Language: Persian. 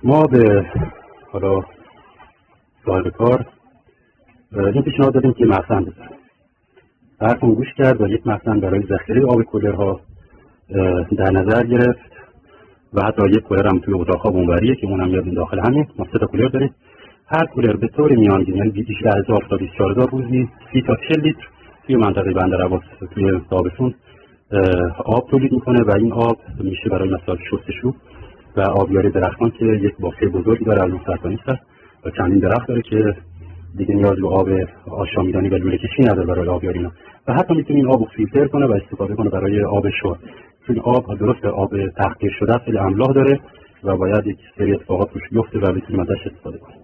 ما به حالا صاحب کار این پیشنهاد دادیم که مخزن بذاره. حرفمون گوش کرد و یک مخزن برای ذخیره آب کولرها در نظر گرفت و حتی یک کولر هم توی اتاق خواب اونوریه که اونم یاد داخل همین. ما 3 تا کولر داریم. هر کولر به طور میانگین یعنی 18000 تا 24000 روزی 30 تا 40 لیتر توی منطقه بندر عباس توی تابستون آب تولید میکنه و این آب میشه برای مثلا شستشو و آبیاری درختان که یک بافته بزرگی داره، الان سرطانیست هست و چندین درخت داره که دیگه نیاز به آب آشامیدنی و لوله کشی نداره برای آبیاری اینا. و حتی میتونه این آب رو فیلتر کنه و استفاده کنه برای آب شرب، چون آب درست آب تحقیر شده است، املاح داره و باید یک سری اتفاقات روش بیفته و بتونیم ازش استفاده کنیم.